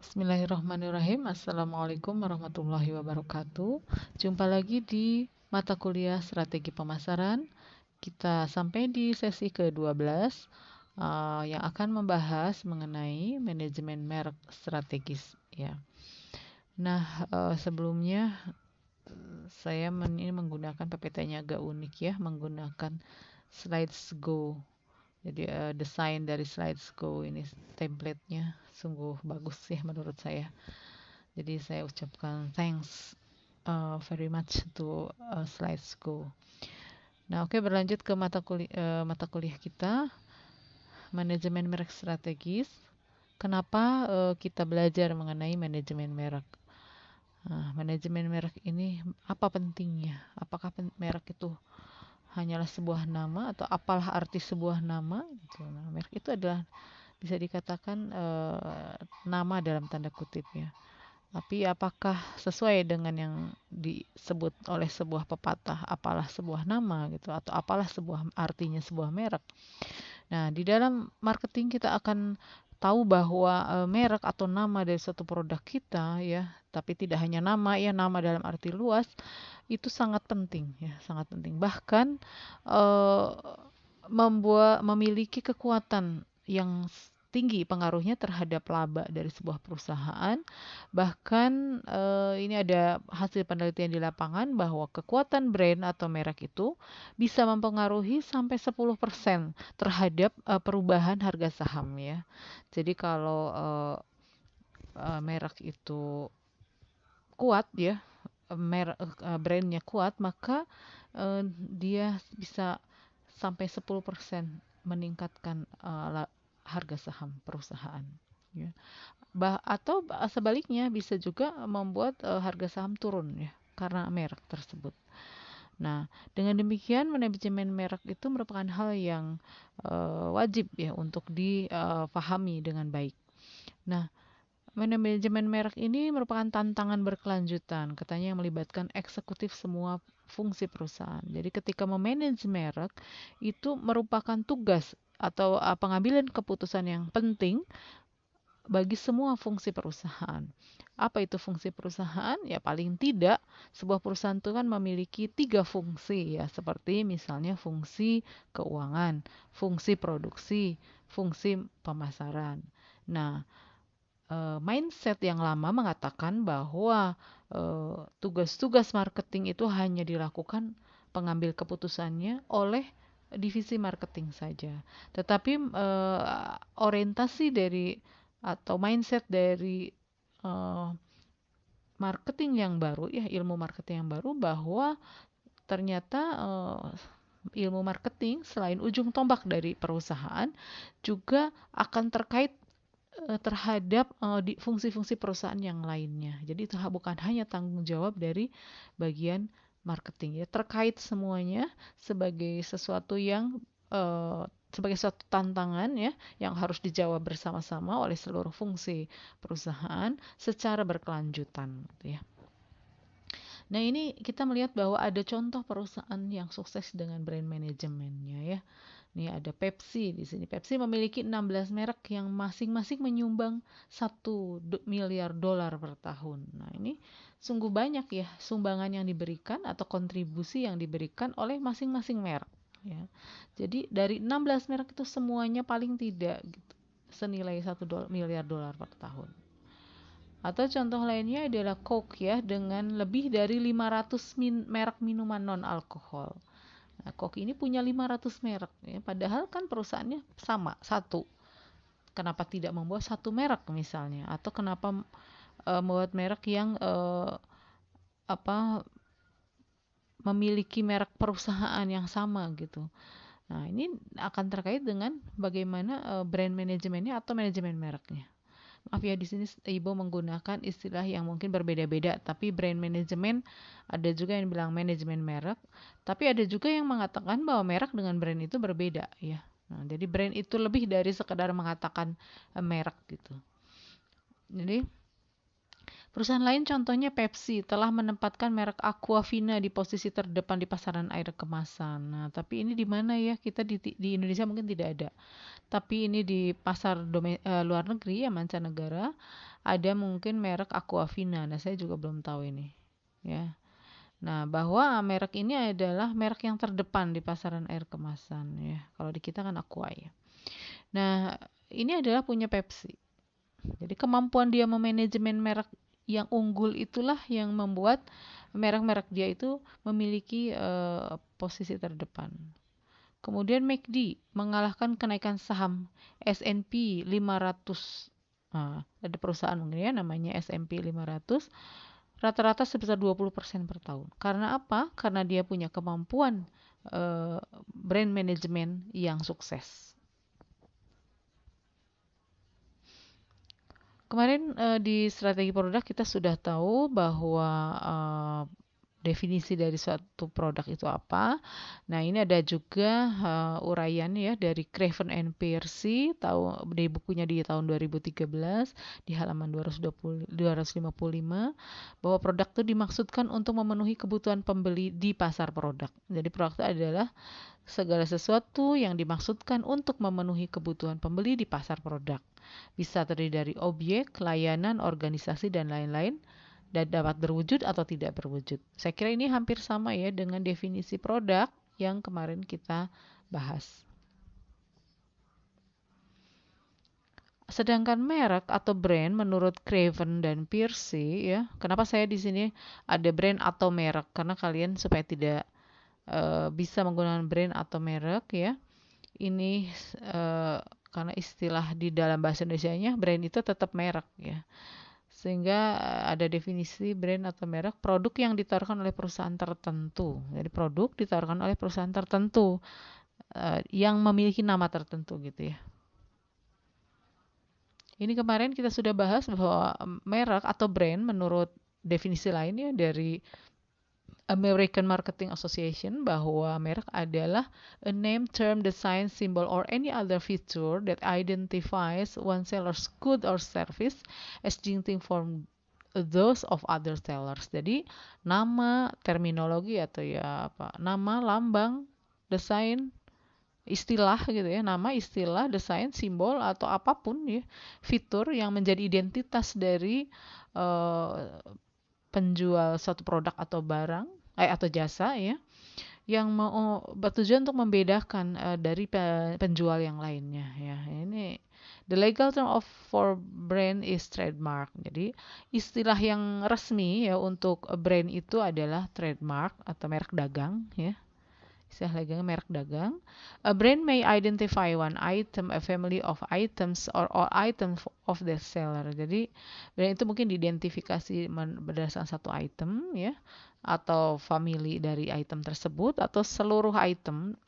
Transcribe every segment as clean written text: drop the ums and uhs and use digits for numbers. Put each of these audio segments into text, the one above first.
Bismillahirrahmanirrahim. Assalamualaikum warahmatullahi wabarakatuh. Jumpa lagi di mata kuliah strategi pemasaran. Kita sampai di sesi ke-12 yang akan membahas mengenai manajemen merek strategis ya. Nah, sebelumnya saya ini menggunakan PPT-nya agak unik ya, menggunakan Slides Go. Jadi desain dari Slides Go ini template-nya sungguh bagus ya menurut saya. Jadi saya ucapkan thanks very much to Slides Go. Nah, oke, berlanjut ke mata kuliah kita, manajemen merek strategis. Kenapa kita belajar mengenai manajemen merek? Nah, manajemen merek ini apa pentingnya? Apakah merek itu hanyalah sebuah nama atau apalah arti sebuah nama? Gitu. Nah, merek itu adalah bisa dikatakan nama dalam tanda kutip ya. Tapi apakah sesuai dengan yang disebut oleh sebuah pepatah, apalah sebuah nama gitu, atau apalah sebuah artinya sebuah merek. Nah, di dalam marketing kita akan tahu bahwa merek atau nama dari suatu produk kita ya, tapi tidak hanya nama ya, nama dalam arti luas itu sangat penting ya, sangat penting. Bahkan eh, memiliki kekuatan yang tinggi pengaruhnya terhadap laba dari sebuah perusahaan. Bahkan ini ada hasil penelitian di lapangan bahwa kekuatan brand atau merek itu bisa mempengaruhi sampai 10% terhadap perubahan harga saham ya. Jadi kalau merek itu kuat ya, brandnya kuat, maka dia bisa sampai 10% meningkatkan harga saham perusahaan. Ya. Atau sebaliknya bisa juga membuat harga saham turun ya karena merek tersebut. Nah, dengan demikian manajemen merek itu merupakan hal yang wajib ya untuk dipahami dengan baik. Nah, manajemen merek ini merupakan tantangan berkelanjutan, katanya yang melibatkan eksekutif semua fungsi perusahaan. Jadi ketika memanage merek itu merupakan tugas atau pengambilan keputusan yang penting bagi semua fungsi perusahaan. Apa itu fungsi perusahaan? Ya paling tidak sebuah perusahaan itu kan memiliki 3 fungsi ya, seperti misalnya fungsi keuangan, fungsi produksi, fungsi pemasaran. Nah, mindset yang lama mengatakan bahwa tugas-tugas marketing itu hanya dilakukan pengambil keputusannya oleh divisi marketing saja. Tetapi orientasi dari atau mindset dari eh, marketing yang baru ya, ilmu marketing yang baru bahwa ternyata ilmu marketing selain ujung tombak dari perusahaan juga akan terkait terhadap di fungsi-fungsi perusahaan yang lainnya. Jadi itu bukan hanya tanggung jawab dari bagian marketing ya, terkait semuanya sebagai sesuatu yang sebagai suatu tantangan ya yang harus dijawab bersama-sama oleh seluruh fungsi perusahaan secara berkelanjutan gitu ya. Nah, ini kita melihat bahwa ada contoh perusahaan yang sukses dengan brand manajemennya ya. Nih ada Pepsi di sini. Pepsi memiliki 16 merek yang masing-masing menyumbang 1 miliar dolar per tahun. Nah, ini sungguh banyak ya sumbangan yang diberikan atau kontribusi yang diberikan oleh masing-masing merek ya. Jadi dari 16 merek itu semuanya paling tidak gitu, senilai 1 miliar dolar per tahun. Atau contoh lainnya adalah Coke ya dengan lebih dari 500 merek minuman non-alkohol. Nah, Coke ini punya 500 merek ya, padahal kan perusahaannya sama, satu. Kenapa tidak membuat satu merek misalnya? Atau kenapa membuat merek yang apa memiliki merek perusahaan yang sama gitu. Nah, ini akan terkait dengan bagaimana brand manajemennya atau manajemen mereknya. Maaf ya di sini Ibu menggunakan istilah yang mungkin berbeda-beda, tapi brand management ada juga yang bilang manajemen merek, tapi ada juga yang mengatakan bahwa merek dengan brand itu berbeda ya. Nah, jadi brand itu lebih dari sekedar mengatakan merek gitu. Jadi Perusahaan lain contohnya Pepsi telah menempatkan merek Aquafina di posisi terdepan di pasaran air kemasan. Nah, tapi ini di mana ya? Kita di Indonesia mungkin tidak ada. Tapi ini di pasar luar negeri ya mancanegara ada mungkin merek Aquafina. Nah, saya juga belum tahu ini. Ya. Nah, bahwa merek ini adalah merek yang terdepan di pasaran air kemasan ya. Kalau di kita kan Aqua ya. Nah, ini adalah punya Pepsi. Jadi kemampuan dia memanajemen merek yang unggul itulah yang membuat merek-merek dia itu memiliki posisi terdepan. Kemudian McD mengalahkan kenaikan saham S&P 500. Nah, ada perusahaan mungkin ya namanya S&P 500 rata-rata sebesar 20% per tahun. Karena apa? Karena dia punya kemampuan brand management yang sukses. Kemarin di strategi produk kita sudah tahu bahwa definisi dari suatu produk itu apa. Nah, ini ada juga uraian ya dari Craven and Pearce tahu di bukunya di tahun 2013 di halaman 255 bahwa produk itu dimaksudkan untuk memenuhi kebutuhan pembeli di pasar produk. Jadi produk itu adalah segala sesuatu yang dimaksudkan untuk memenuhi kebutuhan pembeli di pasar produk. Bisa terdiri dari objek, layanan, organisasi, dan lain-lain, dan dapat berwujud atau tidak berwujud. Saya kira ini hampir sama ya dengan definisi produk yang kemarin kita bahas. Sedangkan merek atau brand menurut Craven dan Pearce ya. Kenapa saya di sini ada brand atau merek? Karena kalian supaya tidak bisa menggunakan brand atau merek ya. Ini karena istilah di dalam bahasa Indonesianya brand itu tetap merek ya. Sehingga ada definisi brand atau merek produk yang ditawarkan oleh perusahaan tertentu. Jadi produk ditawarkan oleh perusahaan tertentu yang memiliki nama tertentu gitu ya. Ini kemarin kita sudah bahas bahwa merek atau brand menurut definisi lainnya dari American Marketing Association bahwa merek adalah a name, term, design, symbol, or any other feature that identifies one seller's good or service as distinct from those of other sellers. Jadi nama, terminologi atau ya apa, nama, lambang, desain, istilah gitu ya, nama, istilah, desain, simbol atau apapun ya, fitur yang menjadi identitas dari uh, penjual suatu produk atau barang atau jasa ya yang mau bertujuan untuk membedakan dari penjual yang lainnya ya. Ini the legal term of for brand is trademark. Jadi istilah yang resmi ya untuk brand itu adalah trademark atau merek dagang ya. Istilah dagang merek dagang. A brand may identify one item, a family of items, or all items of the seller. Jadi brand itu mungkin diidentifikasi berdasarkan satu item ya, atau family dari item tersebut, atau seluruh item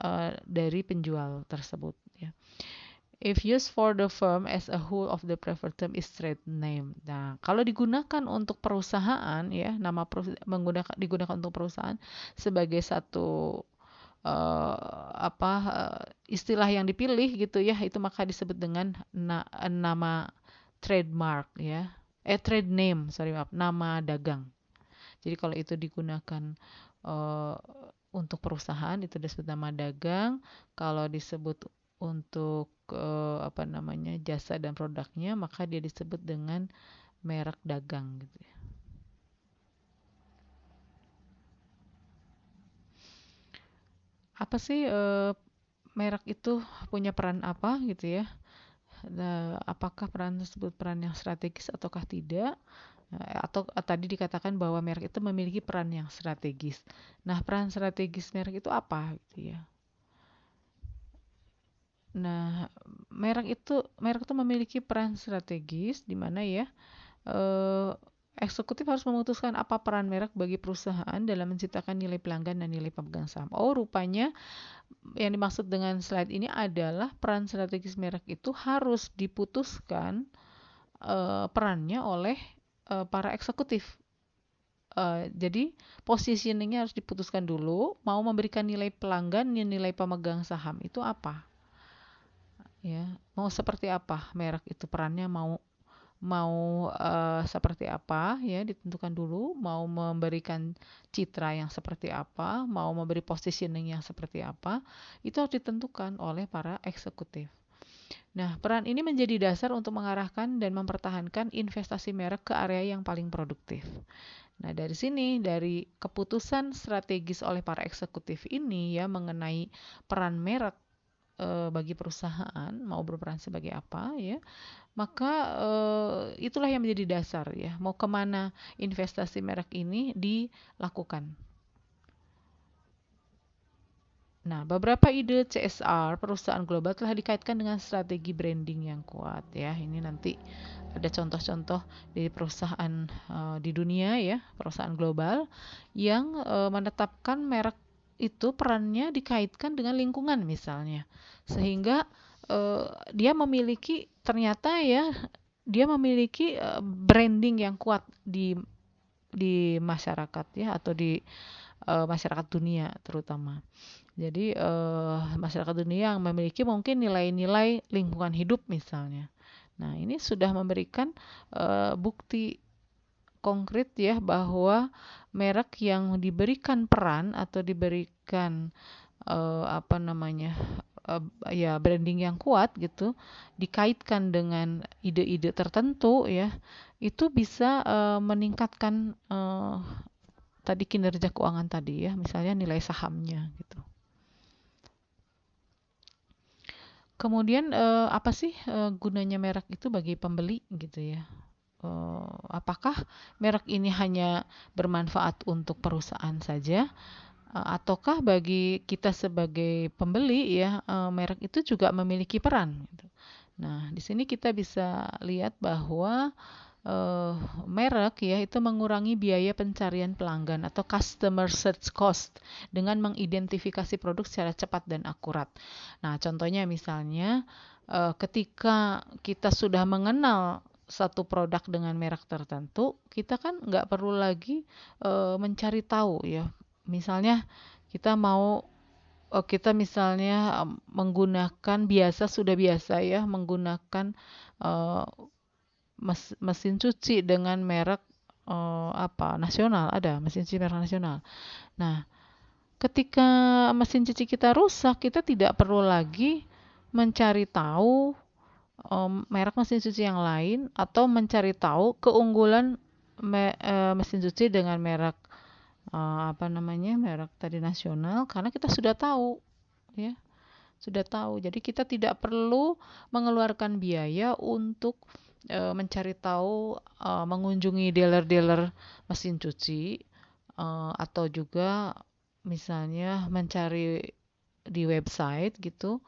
dari penjual tersebut. Ya. If used for the firm as a whole of the preferred term is trade name. Nah, kalau digunakan untuk perusahaan ya, nama digunakan untuk perusahaan sebagai satu istilah yang dipilih gitu ya, itu maka disebut dengan nama trademark ya. Trade name, sorry maaf, nama dagang. Jadi kalau itu digunakan untuk perusahaan itu disebut nama dagang. Kalau disebut untuk jasa dan produknya maka dia disebut dengan merek dagang gitu ya. Apa sih merek itu punya peran apa gitu ya? Apakah peran tersebut peran yang strategis ataukah tidak? Atau tadi dikatakan bahwa merek itu memiliki peran yang strategis. Nah, peran strategis merek itu apa gitu ya? Nah, merek itu memiliki peran strategis di mana ya eksekutif harus memutuskan apa peran merek bagi perusahaan dalam menciptakan nilai pelanggan dan nilai pemegang saham. Oh, rupanya yang dimaksud dengan slide ini adalah peran strategis merek itu harus diputuskan perannya oleh para eksekutif. Jadi positioningnya harus diputuskan dulu, mau memberikan nilai pelanggan dan nilai pemegang saham itu apa, ya, mau seperti apa merek itu perannya, mau mau seperti apa ya, ditentukan dulu, mau memberikan citra yang seperti apa, mau memberi positioning yang seperti apa, itu harus ditentukan oleh para eksekutif. Nah, peran ini menjadi dasar untuk mengarahkan dan mempertahankan investasi merek ke area yang paling produktif. Nah, dari sini, dari keputusan strategis oleh para eksekutif ini ya mengenai peran merek bagi perusahaan mau berperan sebagai apa ya, maka itulah yang menjadi dasar ya, mau kemana investasi merek ini dilakukan. Nah, beberapa ide CSR perusahaan global telah dikaitkan dengan strategi branding yang kuat ya. Ini nanti ada contoh-contoh di perusahaan di dunia ya, perusahaan global yang menetapkan merek itu perannya dikaitkan dengan lingkungan misalnya. Sehingga dia memiliki ternyata ya dia memiliki branding yang kuat di masyarakat ya, atau di masyarakat dunia terutama. Jadi masyarakat dunia yang memiliki mungkin nilai-nilai lingkungan hidup misalnya. Nah, ini sudah memberikan bukti konkret ya bahwa merek yang diberikan peran atau diberikan apa namanya ya branding yang kuat gitu, dikaitkan dengan ide-ide tertentu ya, itu bisa meningkatkan tadi kinerja keuangan tadi ya, misalnya nilai sahamnya gitu. Kemudian apa sih gunanya merek itu bagi pembeli gitu ya? Apakah merek ini hanya bermanfaat untuk perusahaan saja, ataukah bagi kita sebagai pembeli ya merek itu juga memiliki peran gitu. Nah, di sini kita bisa lihat bahwa eh, merek ya itu mengurangi biaya pencarian pelanggan atau customer search cost dengan mengidentifikasi produk secara cepat dan akurat. Nah, contohnya misalnya ketika kita sudah mengenal satu produk dengan merek tertentu, kita kan nggak perlu lagi mencari tahu ya. Misalnya kita mau kita misalnya menggunakan sudah biasa ya menggunakan eh, mesin cuci dengan merek apa nasional, ada mesin cuci merek nasional. Nah, ketika mesin cuci kita rusak, kita tidak perlu lagi mencari tahu merek mesin cuci yang lain atau mencari tahu keunggulan mesin cuci dengan merek apa namanya merek tadi nasional, karena kita sudah tahu ya, sudah tahu. Jadi kita tidak perlu mengeluarkan biaya untuk mencari tahu, mengunjungi dealer-dealer mesin cuci, atau juga misalnya mencari di website gitu,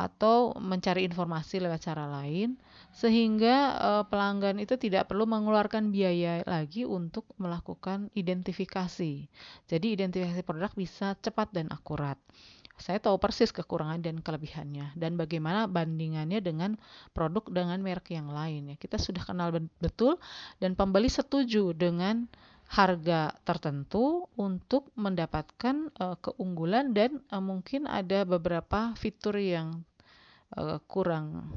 atau mencari informasi lewat cara lain, sehingga pelanggan itu tidak perlu mengeluarkan biaya lagi untuk melakukan identifikasi. Jadi identifikasi produk bisa cepat dan akurat. Saya tahu persis kekurangan dan kelebihannya dan bagaimana bandingannya dengan produk dengan merek yang lain ya. Kita sudah kenal betul dan pembeli setuju dengan harga tertentu untuk mendapatkan keunggulan dan mungkin ada beberapa fitur yang kurang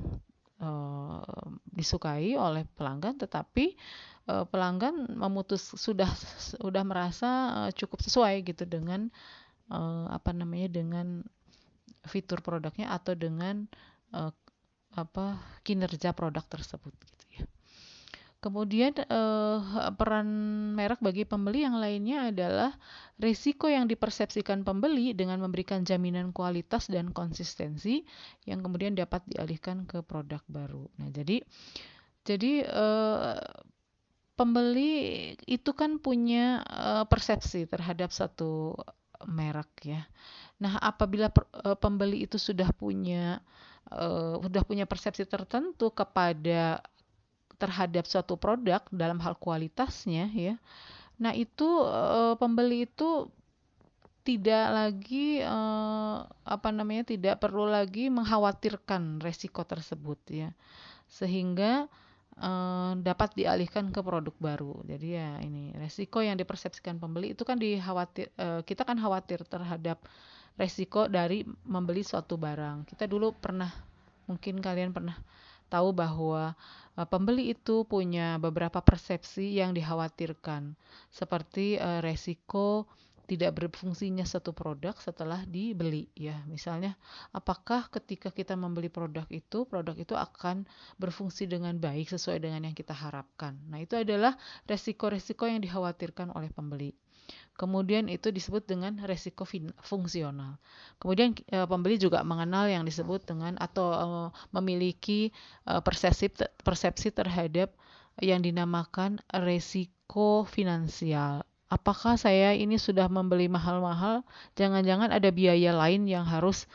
disukai oleh pelanggan, tetapi pelanggan sudah merasa cukup sesuai gitu dengan apa namanya dengan fitur produknya atau dengan uh, apa kinerja produk tersebut gitu ya. Kemudian peran merek bagi pembeli yang lainnya adalah risiko yang dipersepsikan pembeli dengan memberikan jaminan kualitas dan konsistensi yang kemudian dapat dialihkan ke produk baru. Nah, jadi pembeli itu kan punya persepsi terhadap satu merek ya. Nah, apabila pembeli itu sudah punya persepsi tertentu terhadap suatu produk dalam hal kualitasnya ya. Nah, itu pembeli itu tidak lagi apa namanya tidak perlu lagi mengkhawatirkan resiko tersebut ya. Sehingga dapat dialihkan ke produk baru. Jadi ya ini resiko yang dipersepsikan pembeli itu kan kita kan khawatir terhadap resiko dari membeli suatu barang. Kita dulu mungkin kalian pernah tahu bahwa Pembeli itu punya beberapa persepsi yang dikhawatirkan, seperti resiko tidak berfungsinya satu produk setelah dibeli ya. Misalnya, apakah ketika kita membeli produk itu akan berfungsi dengan baik sesuai dengan yang kita harapkan. Nah, itu adalah resiko-resiko yang dikhawatirkan oleh pembeli. Kemudian itu disebut dengan resiko fungsional. Kemudian pembeli juga mengenal yang disebut dengan atau memiliki persepsi terhadap yang dinamakan resiko finansial. Apakah saya ini sudah membeli mahal-mahal, jangan-jangan ada biaya lain yang harus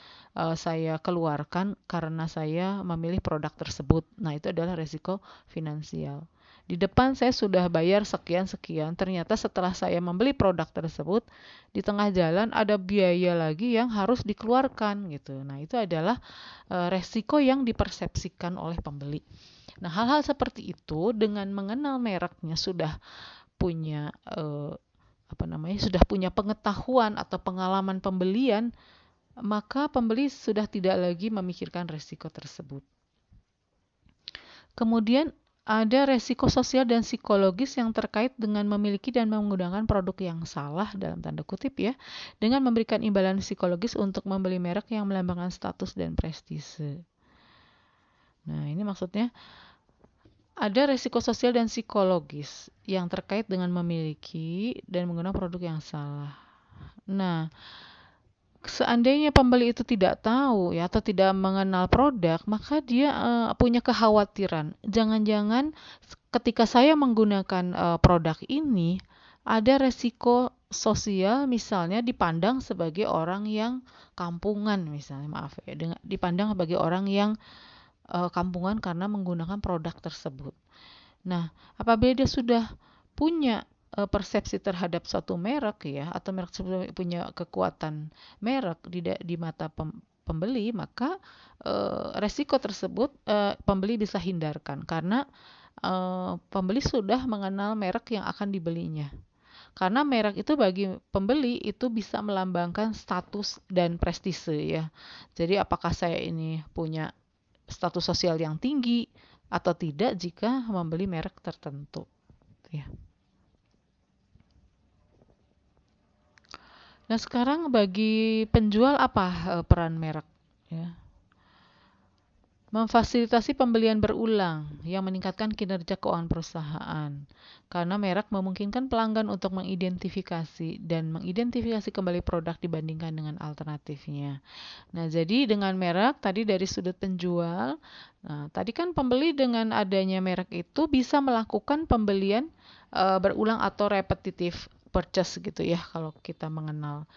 saya keluarkan karena saya memilih produk tersebut. Nah, itu adalah resiko finansial. Di depan saya sudah bayar sekian-sekian, ternyata setelah saya membeli produk tersebut, di tengah jalan ada biaya lagi yang harus dikeluarkan gitu. Nah, itu adalah resiko yang dipersepsikan oleh pembeli. Nah, hal-hal seperti itu dengan mengenal mereknya sudah punya sudah punya pengetahuan atau pengalaman pembelian, maka pembeli sudah tidak lagi memikirkan resiko tersebut. Kemudian ada resiko sosial dan psikologis yang terkait dengan memiliki dan menggunakan produk yang salah dalam tanda kutip ya, dengan memberikan imbalan psikologis untuk membeli merek yang melambangkan status dan prestise. Nah, ini maksudnya ada resiko sosial dan psikologis yang terkait dengan memiliki dan menggunakan produk yang salah. Nah, seandainya pembeli itu tidak tahu ya atau tidak mengenal produk, maka dia punya kekhawatiran. Jangan-jangan ketika saya menggunakan produk ini ada resiko sosial, misalnya dipandang sebagai orang yang kampungan, misalnya maaf ya, dipandang sebagai orang yang kampungan karena menggunakan produk tersebut. Nah, apabila dia sudah punya persepsi terhadap suatu merek ya, atau merek punya kekuatan merek di mata pembeli, maka resiko tersebut pembeli bisa hindarkan karena pembeli sudah mengenal merek yang akan dibelinya. Karena merek itu bagi pembeli itu bisa melambangkan status dan prestise ya. Jadi apakah saya ini punya status sosial yang tinggi atau tidak jika membeli merek tertentu ya. Nah, sekarang bagi penjual apa peran merek ya? Memfasilitasi pembelian berulang yang meningkatkan kinerja keuangan perusahaan. Karena merek memungkinkan pelanggan untuk mengidentifikasi kembali produk dibandingkan dengan alternatifnya. Nah, jadi dengan merek tadi dari sudut penjual, nah, tadi kan pembeli dengan adanya merek itu bisa melakukan pembelian berulang atau repetitive purchase gitu ya, kalau kita mengenal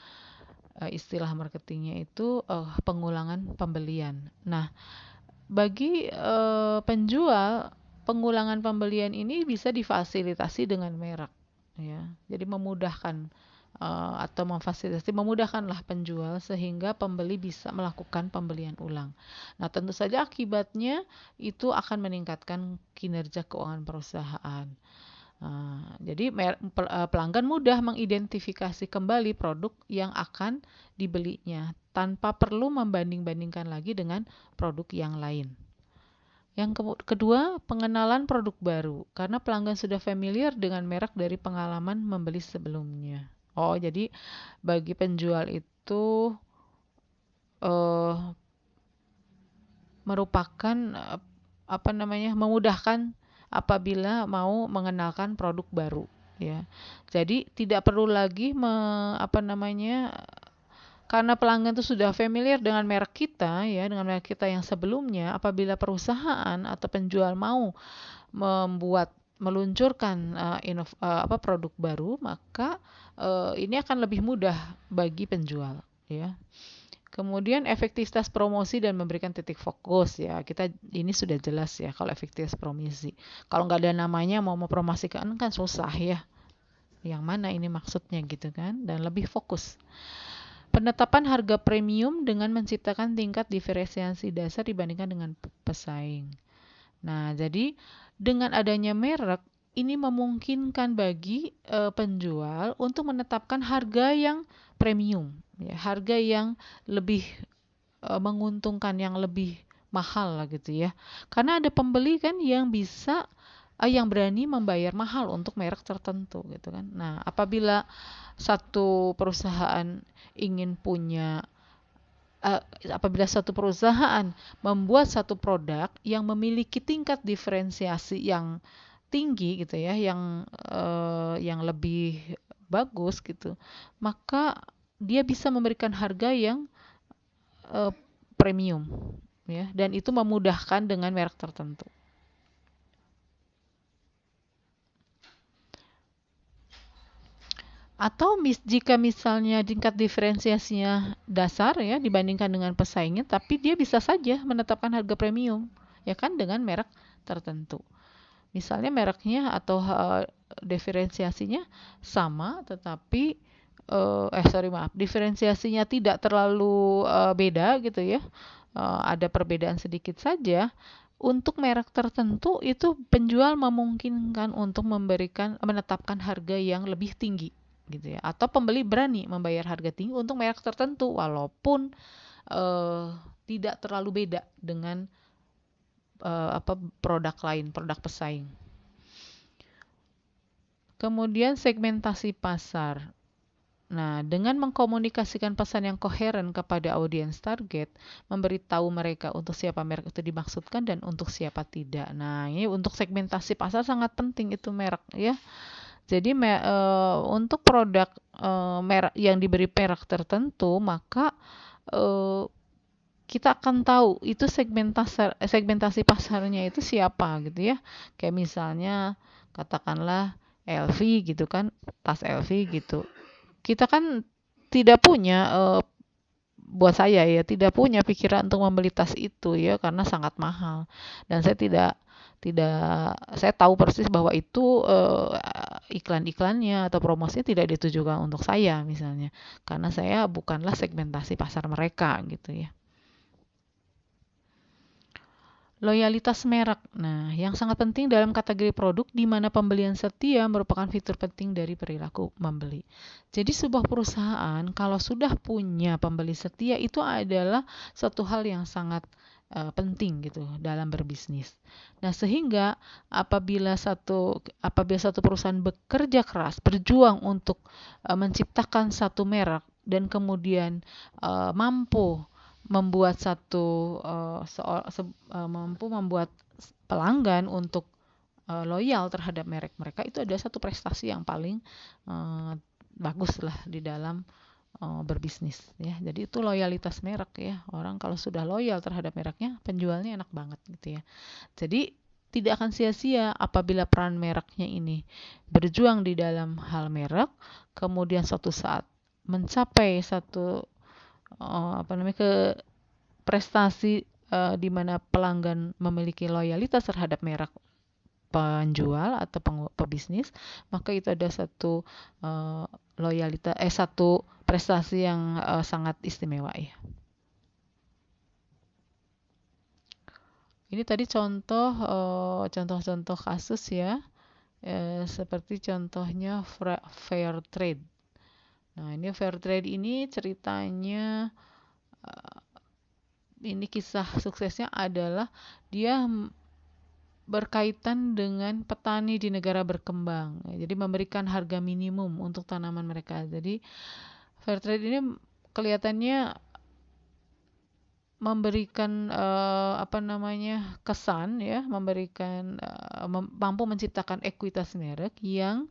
istilah marketingnya itu pengulangan pembelian. Nah, bagi penjual, pengulangan pembelian ini bisa difasilitasi dengan merek ya. Jadi memudahkan atau memudahkanlah penjual sehingga pembeli bisa melakukan pembelian ulang. Nah, tentu saja akibatnya itu akan meningkatkan kinerja keuangan perusahaan. Jadi pelanggan mudah mengidentifikasi kembali produk yang akan dibelinya tanpa perlu membanding-bandingkan lagi dengan produk yang lain. Yang kedua, pengenalan produk baru, karena pelanggan sudah familiar dengan merek dari pengalaman membeli sebelumnya. Oh, jadi bagi penjual itu merupakan memudahkan apabila mau mengenalkan produk baru ya. Jadi tidak perlu lagi karena pelanggan itu sudah familiar dengan merek kita ya, dengan merek kita yang sebelumnya, apabila perusahaan atau penjual mau meluncurkan produk baru, maka ini akan lebih mudah bagi penjual ya. Kemudian efektivitas promosi dan memberikan titik fokus ya. Kita ini sudah jelas ya kalau efektivitas promosi. Kalau nggak ada namanya mau mempromosikan kan susah ya. Yang mana ini maksudnya gitu kan, dan lebih fokus. Penetapan harga premium dengan menciptakan tingkat diferensiasi dasar dibandingkan dengan pesaing. Nah, jadi dengan adanya merek ini memungkinkan bagi penjual untuk menetapkan harga yang premium, ya, harga yang lebih menguntungkan, yang lebih mahal lah gitu ya. Karena ada pembeli kan yang bisa yang berani membayar mahal untuk merek tertentu gitu kan. Nah, satu perusahaan ingin punya eh, apabila satu perusahaan membuat satu produk yang memiliki tingkat diferensiasi yang tinggi gitu ya, yang lebih bagus gitu, maka dia bisa memberikan harga yang eh, premium ya, dan itu memudahkan dengan merek tertentu. Atau jika misalnya tingkat diferensiasinya dasar ya dibandingkan dengan pesaingnya, tapi dia bisa saja menetapkan harga premium ya kan dengan merek tertentu. Misalnya mereknya atau diferensiasinya sama, tetapi diferensiasinya tidak terlalu beda gitu ya. Ada perbedaan sedikit saja. Untuk merek tertentu itu penjual memungkinkan untuk menetapkan harga yang lebih tinggi gitu ya. Atau pembeli berani membayar harga tinggi untuk merek tertentu walaupun eh, tidak terlalu beda dengan produk lain, produk pesaing. Kemudian segmentasi pasar. Nah, dengan mengkomunikasikan pesan yang koheren kepada audiens target, memberitahu mereka untuk siapa merek itu dimaksudkan dan untuk siapa tidak. Nah, ini untuk segmentasi pasar sangat penting itu merek ya. Jadi untuk produk merek yang diberi merek tertentu, maka eh, kita akan tahu itu segmentasi pasarnya itu siapa gitu ya. Kayak misalnya katakanlah LV gitu kan, tas LV gitu. Kita kan tidak punya buat saya ya tidak punya pikiran untuk membeli tas itu ya karena sangat mahal dan saya tidak saya tahu persis bahwa itu iklan-iklannya atau promosinya tidak ditujukan untuk saya misalnya karena saya bukanlah segmentasi pasar mereka gitu ya. Loyalitas merek. Nah, yang sangat penting dalam kategori produk di mana pembelian setia merupakan fitur penting dari perilaku membeli. Jadi sebuah perusahaan kalau sudah punya pembeli setia itu adalah suatu hal yang sangat penting gitu dalam berbisnis. Nah, sehingga apabila satu perusahaan bekerja keras, berjuang untuk menciptakan satu merek dan kemudian mampu membuat mampu membuat pelanggan untuk loyal terhadap merek mereka itu adalah satu prestasi yang paling uh, bagus lah di dalam berbisnis ya. Jadi itu loyalitas merek ya. Orang kalau sudah loyal terhadap mereknya, penjualnya enak banget gitu ya. Jadi tidak akan sia-sia apabila peran mereknya ini berjuang di dalam hal merek, kemudian suatu saat mencapai satu ke prestasi di mana pelanggan memiliki loyalitas terhadap merek penjual atau pebisnis, maka itu ada satu prestasi yang sangat istimewa ya. Ini tadi contoh-contoh kasus ya, seperti contohnya fair trade. Nah, ini fair trade ini ceritanya ini kisah suksesnya adalah dia berkaitan dengan petani di negara berkembang. Jadi memberikan harga minimum untuk tanaman mereka. Jadi fair trade ini kelihatannya memberikan kesan ya, mampu menciptakan ekuitas merek yang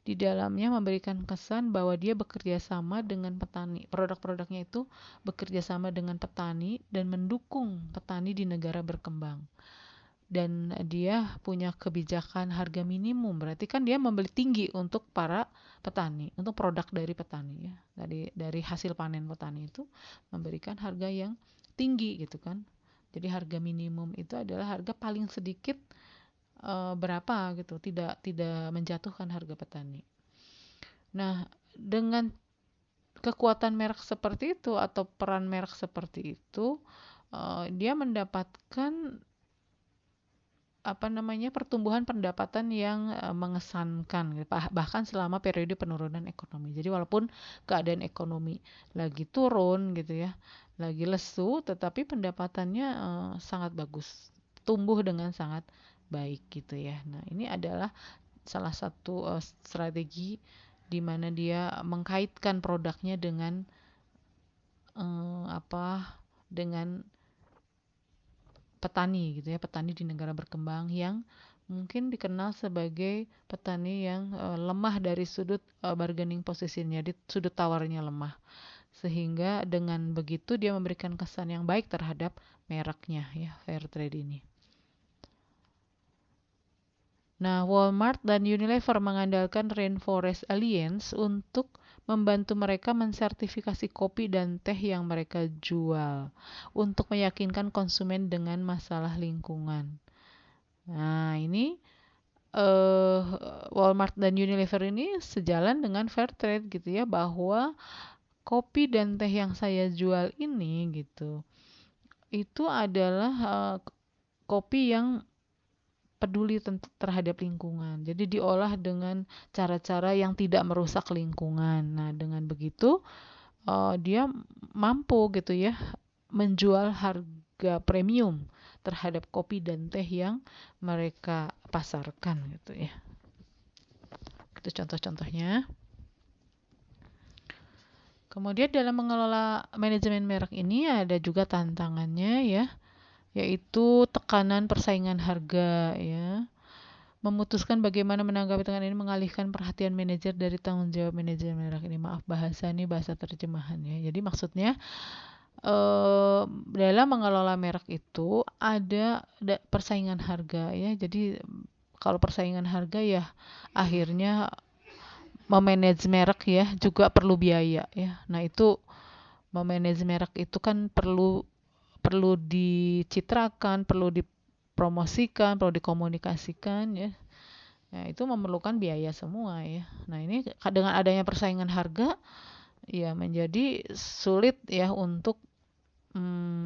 di dalamnya memberikan kesan bahwa dia bekerja sama dengan petani. Produk-produknya itu bekerja sama dengan petani dan mendukung petani di negara berkembang. Dan dia punya kebijakan harga minimum, berarti kan dia membeli tinggi untuk para petani, untuk produk dari petani ya. Dari hasil panen petani itu memberikan harga yang tinggi gitu kan. Jadi harga minimum itu adalah harga paling sedikit berapa gitu, tidak menjatuhkan harga petani. Nah, dengan kekuatan merek seperti itu atau peran merek seperti itu, dia mendapatkan pertumbuhan pendapatan yang mengesankan bahkan selama periode penurunan ekonomi. Jadi walaupun keadaan ekonomi lagi turun gitu ya, lagi lesu, tetapi pendapatannya sangat bagus, tumbuh dengan sangat baik gitu ya. Nah, ini adalah salah satu strategi di mana dia mengkaitkan produknya dengan dengan petani gitu ya, petani di negara berkembang yang mungkin dikenal sebagai petani yang lemah dari sudut bargaining posisinya, di sudut tawarnya lemah. Sehingga dengan begitu dia memberikan kesan yang baik terhadap mereknya ya, Fairtrade ini. Nah, Walmart dan Unilever mengandalkan Rainforest Alliance untuk membantu mereka mensertifikasi kopi dan teh yang mereka jual untuk meyakinkan konsumen dengan masalah lingkungan. Nah, ini eh Walmart dan Unilever ini sejalan dengan Fairtrade gitu ya, bahwa kopi dan teh yang saya jual ini gitu, itu adalah kopi yang peduli terhadap lingkungan. Jadi diolah dengan cara-cara yang tidak merusak lingkungan. Nah, dengan begitu dia mampu gitu ya menjual harga premium terhadap kopi dan teh yang mereka pasarkan gitu ya. Itu contoh-contohnya. Kemudian dalam mengelola manajemen merek ini ada juga tantangannya ya, yaitu tekanan persaingan harga ya. Memutuskan bagaimana menanggapi tekanan ini, mengalihkan perhatian manajer dari tanggung jawab manajemen merek ini. Maaf bahasa ini bahasa terjemahan ya. Jadi maksudnya dalam mengelola merek itu ada persaingan harga ya. Jadi kalau persaingan harga ya akhirnya memanage merek ya juga perlu biaya ya. Nah, itu memanage merek itu kan perlu perlu dicitrakan, perlu dipromosikan, perlu dikomunikasikan ya. Ya, itu memerlukan biaya semua ya. Nah, ini dengan adanya persaingan harga ya menjadi sulit ya untuk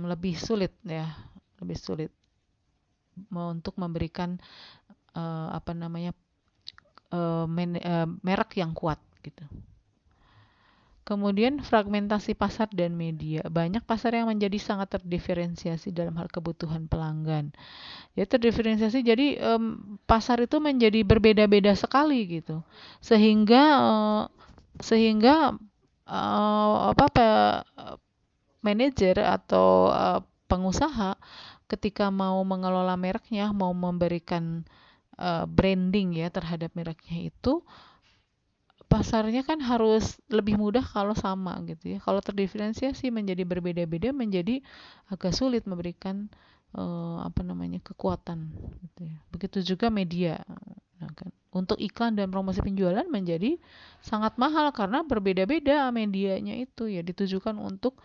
lebih sulit ya, lebih sulit untuk memberikan apa namanya merek yang kuat gitu. Kemudian fragmentasi pasar dan media. Banyak pasar yang menjadi sangat terdiferensiasi dalam hal kebutuhan pelanggan. Ya terdiferensiasi jadi pasar itu menjadi berbeda-beda sekali gitu. Sehingga sehingga manajer atau pengusaha ketika mau mengelola mereknya, mau memberikan branding ya terhadap mereknya itu, pasarnya kan harus lebih mudah kalau sama gitu ya. Kalau terdiferensiasi menjadi berbeda-beda, menjadi agak sulit memberikan kekuatan gitu ya. Begitu juga media. Nah, kan. Untuk iklan dan promosi penjualan menjadi sangat mahal karena berbeda-beda medianya itu ya, ditujukan untuk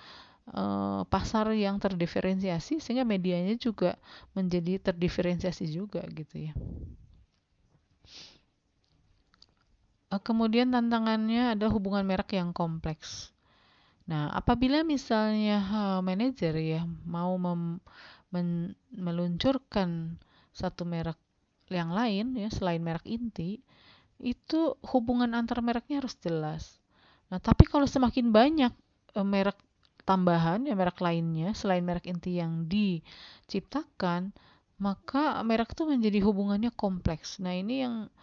pasar yang terdiferensiasi sehingga medianya juga menjadi terdiferensiasi juga gitu ya. Kemudian tantangannya adalah hubungan merek yang kompleks. Nah, apabila misalnya manajer ya mau meluncurkan satu merek yang lain ya selain merek inti, itu hubungan antar mereknya harus jelas. Nah, tapi kalau semakin banyak merek tambahan ya merek lainnya selain merek inti yang diciptakan, maka merek itu menjadi hubungannya kompleks. Nah, ini yang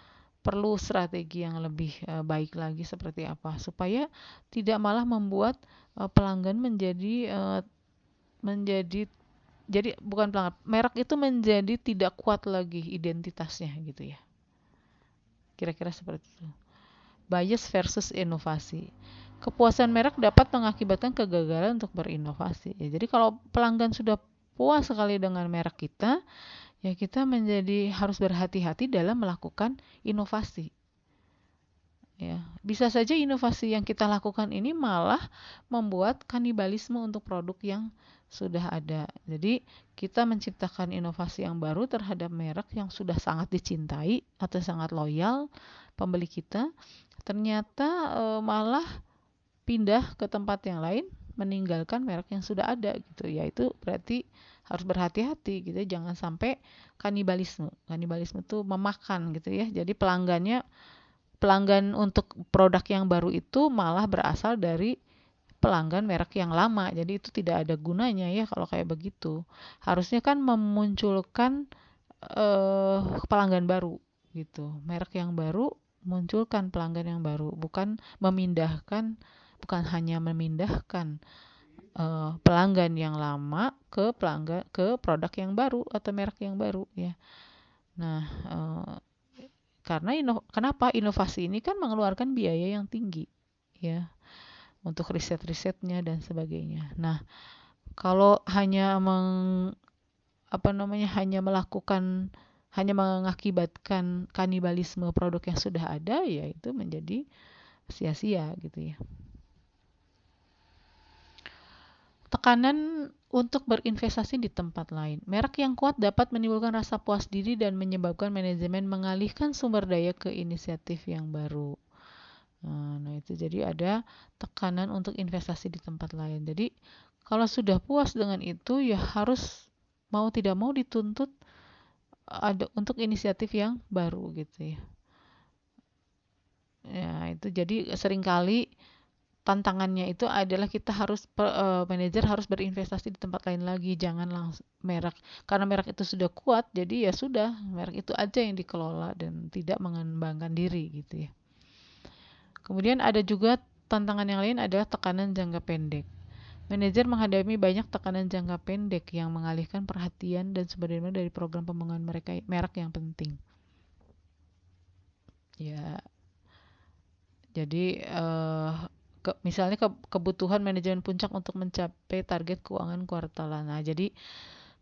perlu strategi yang lebih baik lagi seperti apa supaya tidak malah membuat pelanggan menjadi jadi bukan pelanggan, merek itu menjadi tidak kuat lagi identitasnya gitu ya. Kira-kira seperti itu. Bias versus inovasi. Kepuasan merek dapat mengakibatkan kegagalan untuk berinovasi. Ya, jadi kalau pelanggan sudah puas sekali dengan merek kita, ya kita menjadi harus berhati-hati dalam melakukan inovasi. Ya, bisa saja inovasi yang kita lakukan ini malah membuat kanibalisme untuk produk yang sudah ada. Jadi, kita menciptakan inovasi yang baru terhadap merek yang sudah sangat dicintai atau sangat loyal pembeli kita, ternyata malah pindah ke tempat yang lain, meninggalkan merek yang sudah ada gitu. Ya, itu berarti harus berhati-hati gitu ya, jangan sampai kanibalisme. Kanibalisme itu memakan gitu ya. Jadi pelanggan untuk produk yang baru itu malah berasal dari pelanggan merek yang lama. Jadi itu tidak ada gunanya ya kalau kayak begitu. Harusnya kan memunculkan pelanggan baru gitu. Merek yang baru munculkan pelanggan yang baru, bukan hanya memindahkan pelanggan yang lama ke produk yang baru atau merek yang baru ya. Nah, karena kenapa inovasi ini kan mengeluarkan biaya yang tinggi ya untuk riset-risetnya dan sebagainya. Nah, kalau hanya hanya mengakibatkan kanibalisme produk yang sudah ada, ya itu menjadi sia-sia gitu ya. Tekanan untuk berinvestasi di tempat lain. Merek yang kuat dapat menimbulkan rasa puas diri dan menyebabkan manajemen mengalihkan sumber daya ke inisiatif yang baru. Nah, itu jadi ada tekanan untuk investasi di tempat lain. Jadi, kalau sudah puas dengan itu, ya harus mau tidak mau dituntut ada untuk inisiatif yang baru gitu ya. Ya, itu jadi seringkali tantangannya itu adalah kita harus manajer harus berinvestasi di tempat lain lagi, jangan langsung merek, karena merek itu sudah kuat, jadi ya sudah merek itu aja yang dikelola dan tidak mengembangkan diri gitu ya. Kemudian ada juga tantangan yang lain adalah tekanan jangka pendek. Manajer menghadapi banyak tekanan jangka pendek yang mengalihkan perhatian dan sumber daya dari program pembangunan merek yang penting. Ya, jadi misalnya kebutuhan manajemen puncak untuk mencapai target keuangan kuartalan. Nah, jadi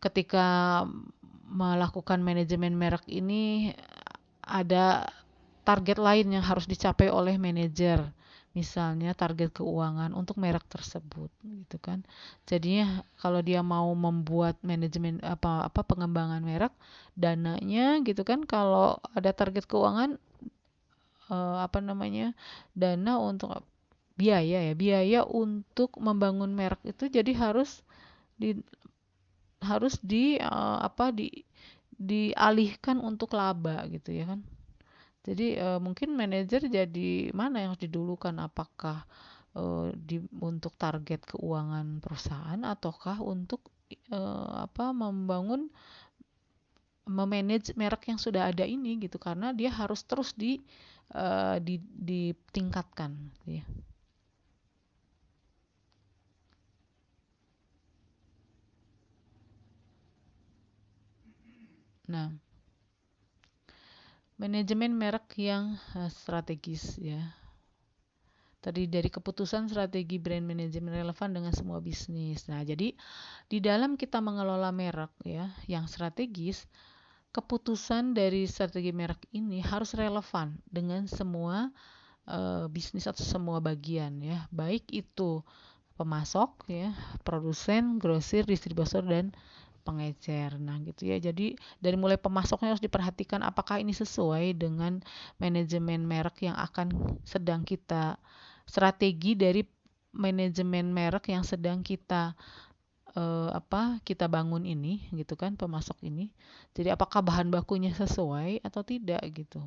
ketika melakukan manajemen merek ini ada target lain yang harus dicapai oleh manajer. Misalnya target keuangan untuk merek tersebut gitu kan. Jadinya kalau dia mau membuat manajemen pengembangan merek, dananya gitu kan, kalau ada target keuangan dana untuk biaya untuk membangun merek itu jadi di harus di dialihkan untuk laba gitu ya kan. Jadi mungkin manajer jadi mana yang harus didulukan, apakah untuk target keuangan perusahaan ataukah untuk memanage merek yang sudah ada ini gitu, karena dia harus terus ditingkatkan ya. Nah, manajemen merek yang strategis ya. Tadi dari keputusan strategi brand manajemen relevan dengan semua bisnis. Nah, jadi di dalam kita mengelola merek ya yang strategis, keputusan dari strategi merek ini harus relevan dengan semua bisnis atau semua bagian ya, baik itu pemasok ya, produsen, grosir, distributor dan pengecer. Nah, gitu ya. Jadi dari mulai pemasoknya harus diperhatikan apakah ini sesuai dengan manajemen merek yang akan sedang kita strategi dari manajemen merek yang sedang kita kita bangun ini gitu kan, pemasok ini. Jadi apakah bahan bakunya sesuai atau tidak gitu.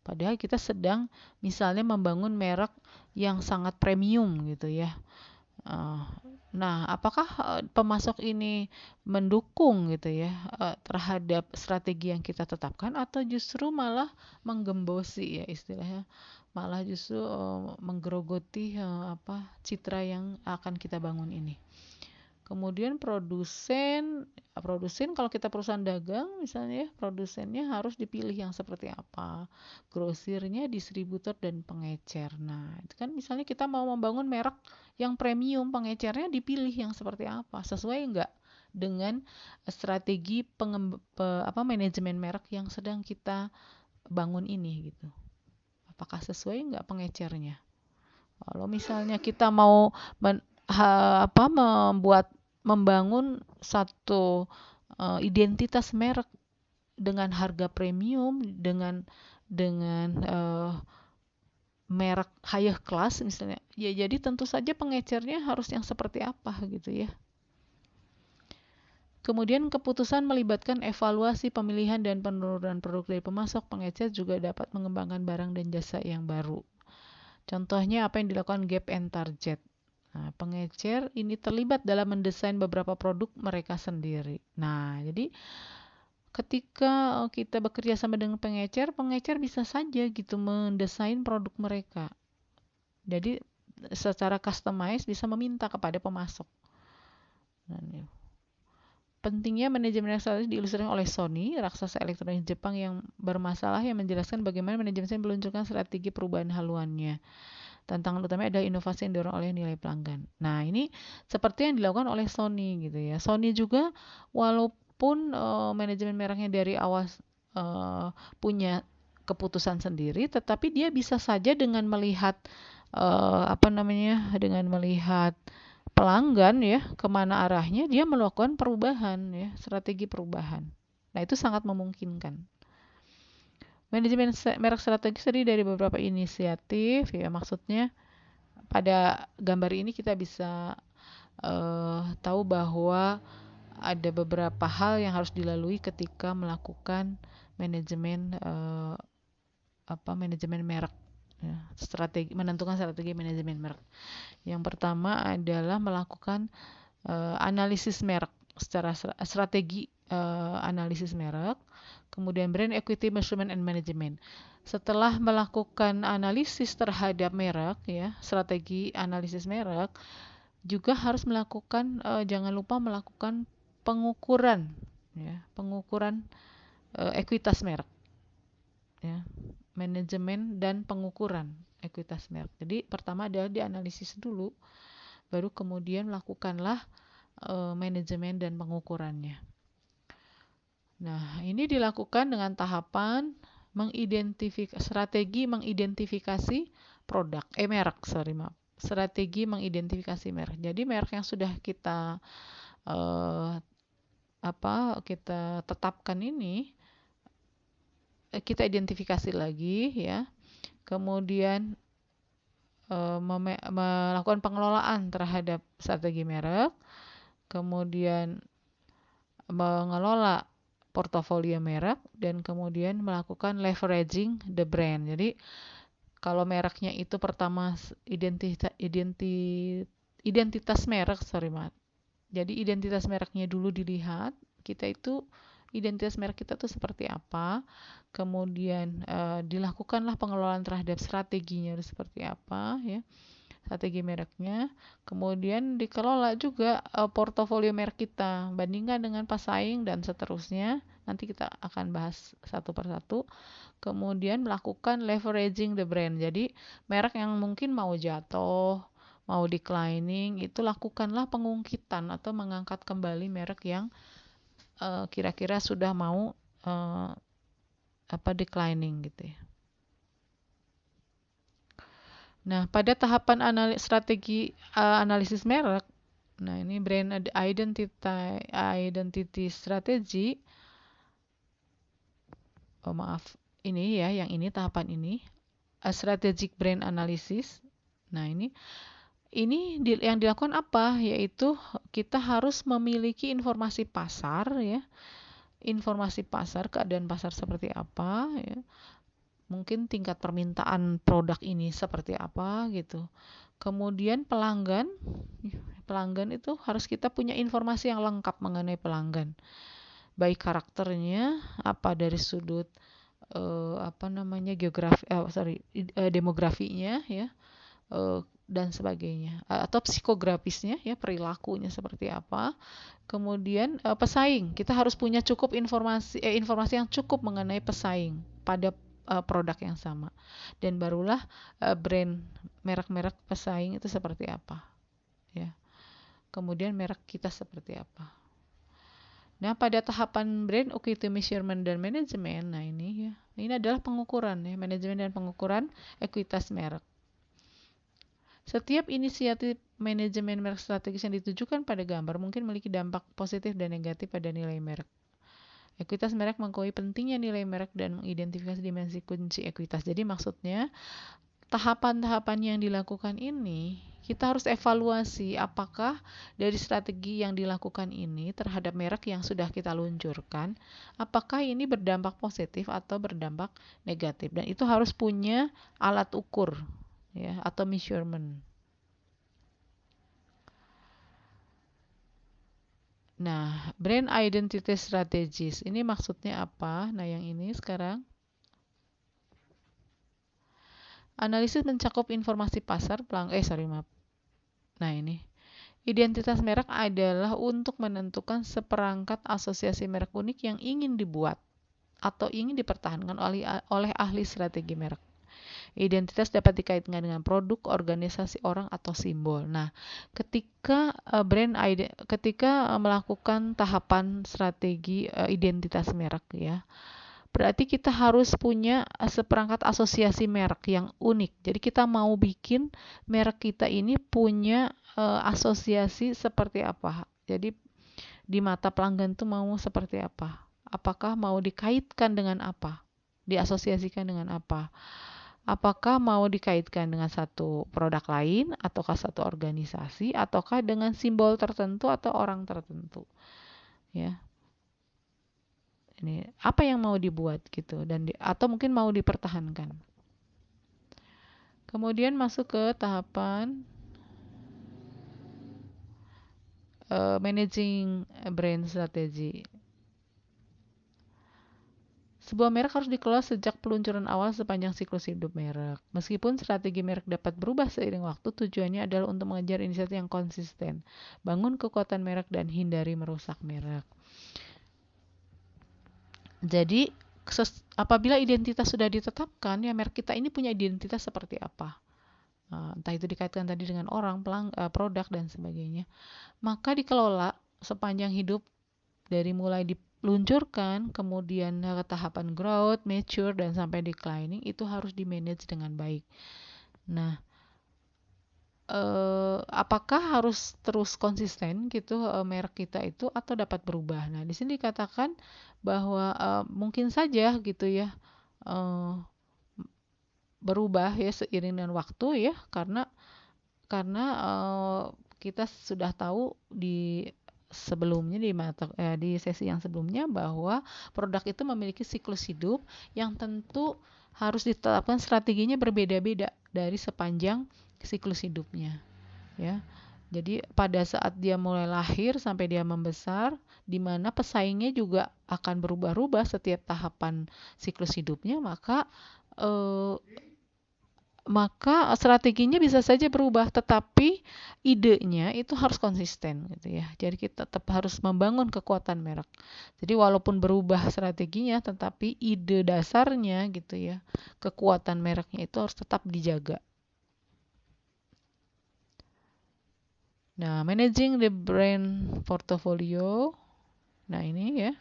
Padahal kita sedang misalnya membangun merek yang sangat premium gitu ya. Nah, apakah pemasok ini mendukung gitu ya terhadap strategi yang kita tetapkan, atau justru malah menggembosi ya istilahnya, malah justru menggerogoti citra yang akan kita bangun ini. Kemudian produsen kalau kita perusahaan dagang misalnya ya, produsennya harus dipilih yang seperti apa, grosirnya, distributor dan pengecer. Nah, itu kan misalnya kita mau membangun merek yang premium, pengecernya dipilih yang seperti apa, sesuai enggak dengan strategi manajemen merek yang sedang kita bangun ini gitu. Apakah sesuai enggak pengecernya? Kalau misalnya kita mau membangun satu identitas merek dengan harga premium, dengan merek high class misalnya, ya jadi tentu saja pengecernya harus yang seperti apa gitu ya. Kemudian keputusan melibatkan evaluasi pemilihan dan penurunan produk dari pemasok, pengecer juga dapat mengembangkan barang dan jasa yang baru. Contohnya apa yang dilakukan Gap and Target. Nah, pengecer ini terlibat dalam mendesain beberapa produk mereka sendiri. Nah, jadi ketika kita bekerja sama dengan pengecer, pengecer bisa saja gitu mendesain produk mereka. Jadi secara customize bisa meminta kepada pemasok. Nah, pentingnya manajemen strategis diilustrasikan oleh Sony, raksasa elektronik Jepang yang bermasalah, yang menjelaskan bagaimana manajemen meluncurkan strategi perubahan haluannya. Tantangan utamanya adalah inovasi yang didorong oleh nilai pelanggan. Nah, ini seperti yang dilakukan oleh Sony gitu ya. Sony juga walaupun manajemen mereknya dari awal punya keputusan sendiri, tetapi dia bisa saja dengan melihat dengan melihat pelanggan ya kemana arahnya, dia melakukan perubahan ya, strategi perubahan. Nah, itu sangat memungkinkan. Manajemen merek strategis terdiri dari beberapa inisiatif ya, maksudnya pada gambar ini kita bisa tahu bahwa ada beberapa hal yang harus dilalui ketika melakukan manajemen manajemen merek ya, menentukan strategi manajemen merek. Yang pertama adalah melakukan analisis merek secara strategi analisis merek, kemudian brand equity measurement and management. Setelah melakukan analisis terhadap merek ya, strategi analisis merek, juga harus melakukan jangan lupa melakukan pengukuran ya, pengukuran ekuitas merek ya, manajemen dan pengukuran ekuitas merek. Jadi pertama adalah dianalisis dulu, baru kemudian lakukanlah manajemen dan pengukurannya. Nah, ini dilakukan dengan tahapan strategi mengidentifikasi produk, merek, strategi mengidentifikasi merek. Jadi merek yang sudah kita kita tetapkan ini, kita identifikasi lagi ya. Kemudian melakukan pengelolaan terhadap strategi merek, kemudian mengelola portofolio merek, dan kemudian melakukan leveraging the brand. Jadi kalau mereknya itu pertama identitas merek, jadi identitas mereknya dulu dilihat, kita itu identitas merek kita tuh seperti apa, kemudian dilakukanlah pengelolaan terhadap strateginya seperti apa ya, strategi mereknya, kemudian dikelola juga portofolio merek kita, bandingkan dengan pesaing dan seterusnya. Nanti kita akan bahas satu persatu. Kemudian melakukan leveraging the brand. Jadi merek yang mungkin mau jatuh, mau declining, itu lakukanlah pengungkitan atau mengangkat kembali merek yang kira-kira sudah mau declining gitu ya. Nah, pada tahapan strategi analisis merek, nah ini brand identity strategy. Ini ya, yang ini tahapan ini, strategic brand analysis. Nah, ini yang dilakukan apa? Yaitu kita harus memiliki informasi pasar ya. Informasi pasar, keadaan pasar seperti apa ya. Mungkin tingkat permintaan produk ini seperti apa gitu. Kemudian pelanggan itu harus kita punya informasi yang lengkap mengenai pelanggan. Baik karakternya, apa dari sudut demografinya ya, dan sebagainya, atau psikografisnya ya, perilakunya seperti apa. Kemudian pesaing, kita harus punya cukup informasi yang cukup mengenai pesaing pada produk yang sama, dan barulah brand merek-merek pesaing itu seperti apa ya, kemudian merek kita seperti apa. Nah, pada tahapan brand equity measurement dan management, nah ini adalah pengukuran ya, manajemen dan pengukuran ekuitas merek. Setiap inisiatif manajemen merek strategis yang ditujukan pada gambar mungkin memiliki dampak positif dan negatif pada nilai merek. Ekuitas merek mengakui pentingnya nilai merek dan mengidentifikasi dimensi kunci ekuitas. Jadi maksudnya tahapan-tahapan yang dilakukan ini kita harus evaluasi apakah dari strategi yang dilakukan ini terhadap merek yang sudah kita luncurkan, apakah ini berdampak positif atau berdampak negatif, dan itu harus punya alat ukur ya, atau measurement. Nah, brand identity strategies ini maksudnya apa? Nah, yang ini sekarang analisis mencakup informasi pasar maaf. Nah, ini identitas merek adalah untuk menentukan seperangkat asosiasi merek unik yang ingin dibuat atau ingin dipertahankan oleh ahli strategi merek. Identitas dapat dikaitkan dengan produk, organisasi, orang, atau simbol. Nah, ketika melakukan tahapan strategi identitas merek ya, berarti kita harus punya seperangkat asosiasi merek yang unik. Jadi kita mau bikin merek kita ini punya asosiasi seperti apa. Jadi di mata pelanggan tuh mau seperti apa? Apakah mau dikaitkan dengan apa? Diasosiasikan dengan apa? Apakah mau dikaitkan dengan satu produk lain, ataukah satu organisasi, ataukah dengan simbol tertentu atau orang tertentu? Ya, ini apa yang mau dibuat gitu atau mungkin mau dipertahankan. Kemudian masuk ke tahapan managing brand strategy. Sebuah merek harus dikelola sejak peluncuran awal sepanjang siklus hidup merek. Meskipun strategi merek dapat berubah seiring waktu, tujuannya adalah untuk mengejar inisiatif yang konsisten, bangun kekuatan merek, dan hindari merusak merek. Jadi, apabila identitas sudah ditetapkan, ya merek kita ini punya identitas seperti apa. Entah itu dikaitkan tadi dengan orang, produk, dan sebagainya. Maka dikelola sepanjang hidup dari mulai diluncurkan, kemudian ke tahapan growth, mature, dan sampai declining, itu harus di-manage dengan baik. Nah, apakah harus terus konsisten gitu merek kita itu atau dapat berubah? Nah, di sini dikatakan bahwa mungkin saja gitu ya berubah ya seiring dengan waktu ya karena kita sudah tahu sebelumnya di sesi yang sebelumnya bahwa produk itu memiliki siklus hidup yang tentu harus ditetapkan strateginya berbeda-beda dari sepanjang siklus hidupnya ya. Jadi pada saat dia mulai lahir sampai dia membesar, di mana pesaingnya juga akan berubah-ubah setiap tahapan siklus hidupnya, eh, maka strateginya bisa saja berubah, tetapi idenya itu harus konsisten gitu ya. Jadi kita tetap harus membangun kekuatan merek. Jadi walaupun berubah strateginya, tetapi ide dasarnya gitu ya, kekuatan mereknya itu harus tetap dijaga. Nah, managing the brand portfolio. Nah, ini ya.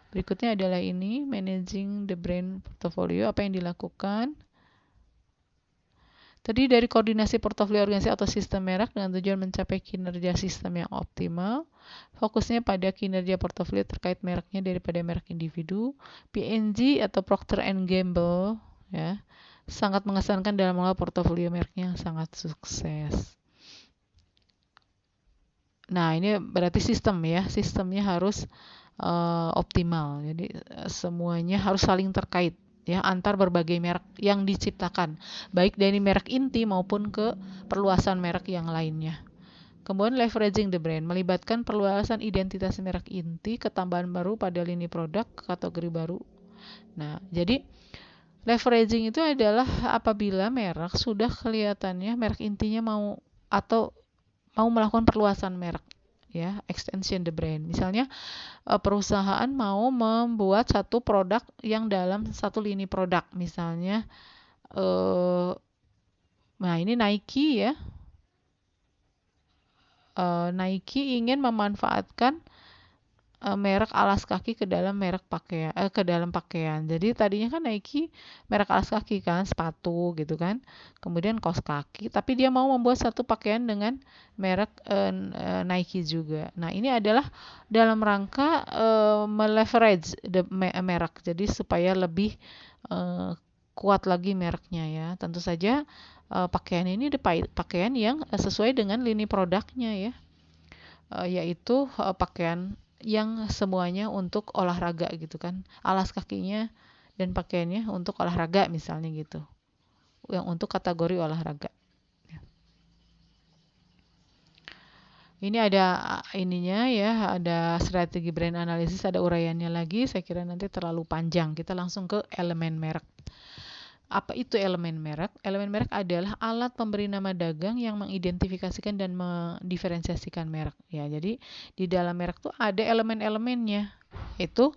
Berikutnya adalah ini, managing the brand portfolio, apa yang dilakukan. Tadi dari koordinasi portofolio organisasi atau sistem merek dengan tujuan mencapai kinerja sistem yang optimal. Fokusnya pada kinerja portofolio terkait mereknya daripada merek individu. P&G atau Procter and Gamble ya, sangat mengesankan dalam mengelola portofolio mereknya yang sangat sukses. Nah, ini berarti sistemnya harus optimal. Jadi semuanya harus saling terkait ya antar berbagai merek yang diciptakan, baik dari merek inti maupun ke perluasan merek yang lainnya. Kemudian leveraging the brand melibatkan perluasan identitas merek inti, ketambahan baru pada lini produk, kategori baru. Nah, jadi leveraging itu adalah apabila merek sudah kelihatannya merek intinya mau melakukan perluasan merek ya, extension the brand. Misalnya perusahaan mau membuat satu produk yang dalam satu lini produk, misalnya nah ini Nike ya, Nike ingin memanfaatkan merek alas kaki ke dalam pakaian. Jadi tadinya kan Nike merek alas kaki kan, sepatu gitu kan, kemudian kaos kaki, tapi dia mau membuat satu pakaian dengan merek Nike juga. Nah, ini adalah dalam rangka meleverage merek, jadi supaya lebih kuat lagi mereknya ya. Tentu saja pakaian ini pakaian yang sesuai dengan lini produknya ya, yaitu pakaian yang semuanya untuk olahraga gitu kan, alas kakinya dan pakaiannya untuk olahraga misalnya gitu, yang untuk kategori olahraga Ini ada ininya ya, ada strategi brand analysis, ada uraiannya lagi. Saya kira nanti terlalu panjang. Kita langsung ke elemen merek. Apa itu elemen merek? Elemen merek adalah alat pemberi nama dagang yang mengidentifikasikan dan mendiferensiasikan merek. Ya, jadi di dalam merek tuh ada elemen-elemennya. Itu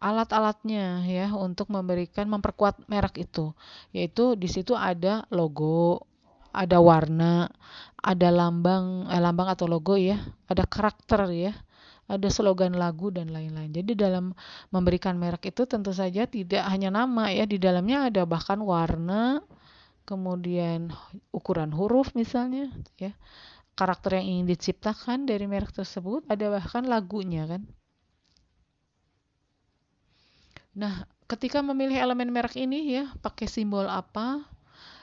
alat-alatnya ya untuk memperkuat merek itu. Yaitu di situ ada logo, ada warna, ada lambang atau logo ya, ada karakter ya, ada slogan lagu dan lain-lain. Jadi dalam memberikan merek itu tentu saja tidak hanya nama ya, di dalamnya ada bahkan warna, kemudian ukuran huruf misalnya ya, karakter yang ingin diciptakan dari merek tersebut, ada bahkan lagunya kan. Nah, ketika memilih elemen merek ini ya, pakai simbol apa,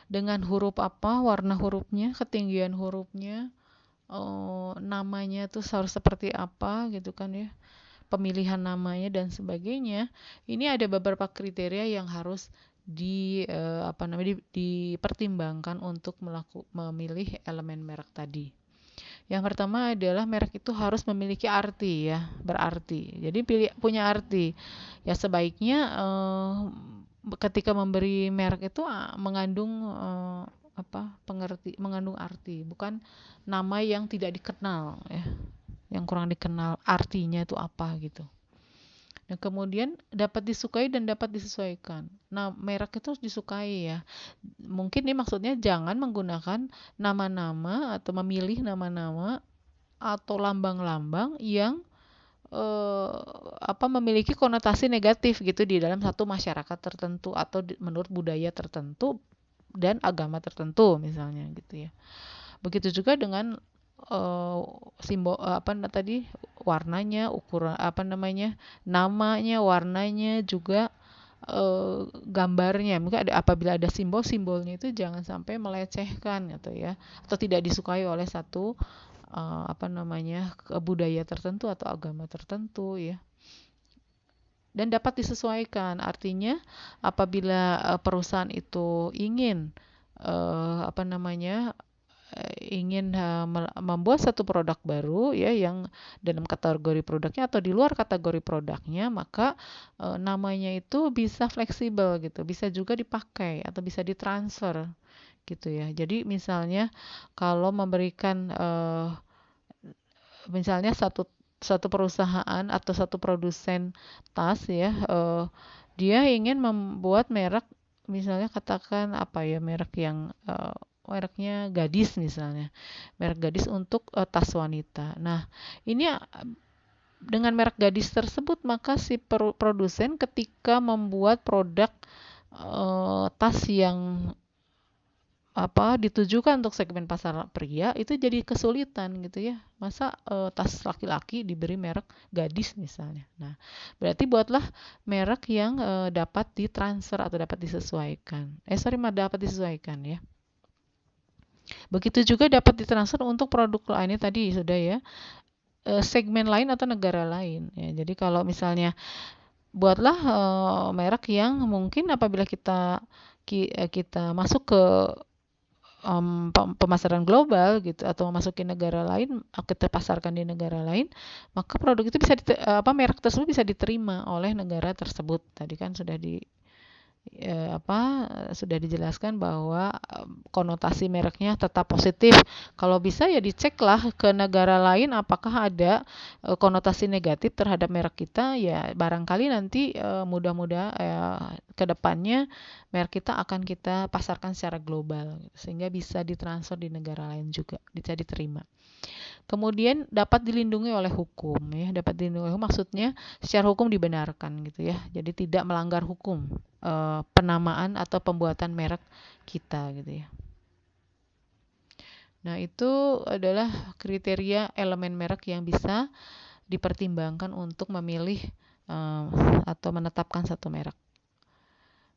dengan huruf apa, warna hurufnya, ketinggian hurufnya, namanya tuh harus seperti apa gitu kan ya, pemilihan namanya dan sebagainya. Ini ada beberapa kriteria yang harus dipertimbangkan untuk memilih elemen merek tadi. Yang pertama adalah merek itu harus memiliki arti ya, berarti. Jadi punya arti. Ya sebaiknya ketika memberi merek itu mengandung mengandung arti, bukan nama yang tidak dikenal ya, yang kurang dikenal artinya itu apa gitu. Nah, kemudian dapat disukai dan dapat disesuaikan. Nah, merek itu harus disukai ya. Mungkin ini maksudnya jangan menggunakan nama-nama atau memilih nama-nama atau lambang-lambang yang memiliki konotasi negatif gitu di dalam satu masyarakat tertentu atau menurut budaya tertentu dan agama tertentu misalnya gitu ya. Begitu juga dengan simbol warnanya, ukuran namanya, warnanya juga gambarnya. Mungkin apabila ada simbolnya itu jangan sampai melecehkan gitu ya, atau tidak disukai oleh satu budaya tertentu atau agama tertentu ya. Dan dapat disesuaikan, artinya apabila perusahaan itu ingin membuat satu produk baru ya, yang dalam kategori produknya atau di luar kategori produknya, maka namanya itu bisa fleksibel gitu, bisa juga dipakai atau bisa ditransfer gitu ya. Jadi misalnya kalau memberikan misalnya satu perusahaan atau satu produsen tas ya, dia ingin membuat merek, misalnya katakan mereknya Gadis misalnya, merek Gadis untuk tas wanita. Nah, ini dengan merek Gadis tersebut, maka si produsen ketika membuat produk tas yang ditujukan untuk segmen pasar pria, itu jadi kesulitan gitu ya. Masa tas laki-laki diberi merek Gadis misalnya. Nah, berarti buatlah merek yang dapat ditransfer atau dapat disesuaikan. Dapat disesuaikan ya. Begitu juga dapat ditransfer untuk produk lainnya tadi sudah ya. Segmen lain atau negara lain ya. Jadi kalau misalnya buatlah merek yang mungkin apabila kita masuk ke pemasaran global gitu, atau memasuki negara lain, kita pasarkan di negara lain, maka produk itu merek tersebut bisa diterima oleh negara tersebut. Tadi kan sudah dijelaskan bahwa konotasi mereknya tetap positif. Kalau bisa ya diceklah ke negara lain apakah ada konotasi negatif terhadap merek kita, ya barangkali nanti mudah-mudahan ke depannya merek kita akan kita pasarkan secara global sehingga bisa ditransfer di negara lain juga, bisa diterima. Kemudian dapat dilindungi oleh hukum ya, maksudnya secara hukum dibenarkan gitu ya. Jadi tidak melanggar hukum penamaan atau pembuatan merek kita gitu ya. Nah, itu adalah kriteria elemen merek yang bisa dipertimbangkan untuk memilih atau menetapkan satu merek.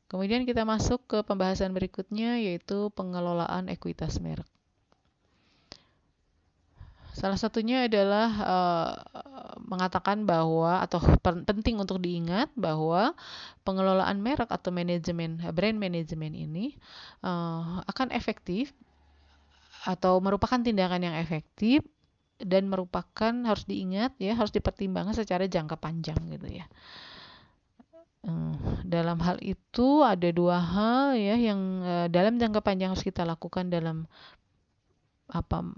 Kemudian kita masuk ke pembahasan berikutnya, yaitu pengelolaan ekuitas merek. Salah satunya adalah mengatakan bahwa, atau penting untuk diingat bahwa pengelolaan merek atau brand management ini akan efektif atau merupakan tindakan yang efektif dan merupakan, harus diingat ya, harus dipertimbangkan secara jangka panjang gitu ya. Dalam hal itu ada dua hal ya yang dalam jangka panjang harus kita lakukan dalam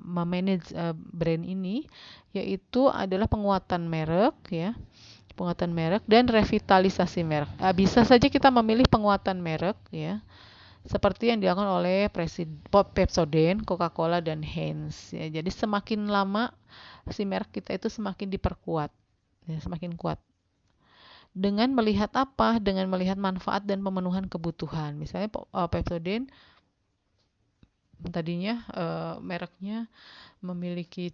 memanage brand ini, yaitu adalah penguatan merek ya, penguatan merek dan revitalisasi merek. Bisa saja kita memilih penguatan merek ya, seperti yang dilakukan oleh Pepsodent, Coca-Cola dan Heinz ya. Jadi semakin lama si merek kita itu semakin diperkuat ya, semakin kuat. Dengan melihat apa? Dengan melihat manfaat dan pemenuhan kebutuhan. Misalnya Pepsodent tadinya mereknya memiliki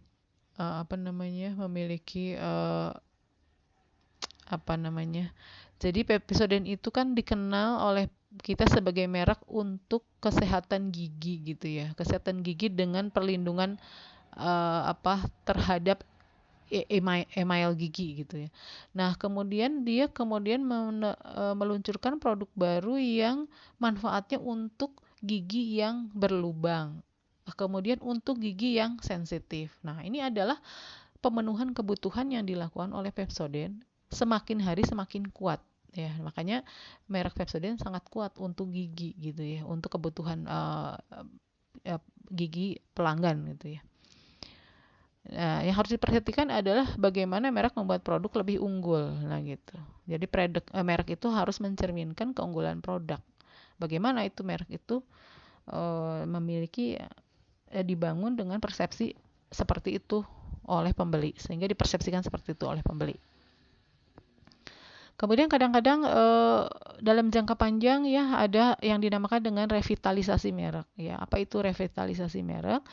jadi Pepsodent itu kan dikenal oleh kita sebagai merek untuk kesehatan gigi gitu ya, kesehatan gigi dengan perlindungan terhadap email gigi gitu ya. Nah, kemudian dia meluncurkan produk baru yang manfaatnya untuk gigi yang berlubang. Kemudian untuk gigi yang sensitif. Nah, ini adalah pemenuhan kebutuhan yang dilakukan oleh Pepsodent semakin hari semakin kuat ya. Makanya merek Pepsodent sangat kuat untuk gigi gitu ya, untuk kebutuhan gigi pelanggan gitu ya. Yang harus diperhatikan adalah bagaimana merek membuat produk lebih unggul. Nah gitu. Jadi merek itu harus mencerminkan keunggulan produk. Bagaimana itu merek itu memiliki dibangun dengan persepsi seperti itu oleh pembeli, sehingga dipersepsikan seperti itu oleh pembeli. Kemudian kadang-kadang dalam jangka panjang ya ada yang dinamakan dengan revitalisasi merek. Ya, apa itu revitalisasi merek?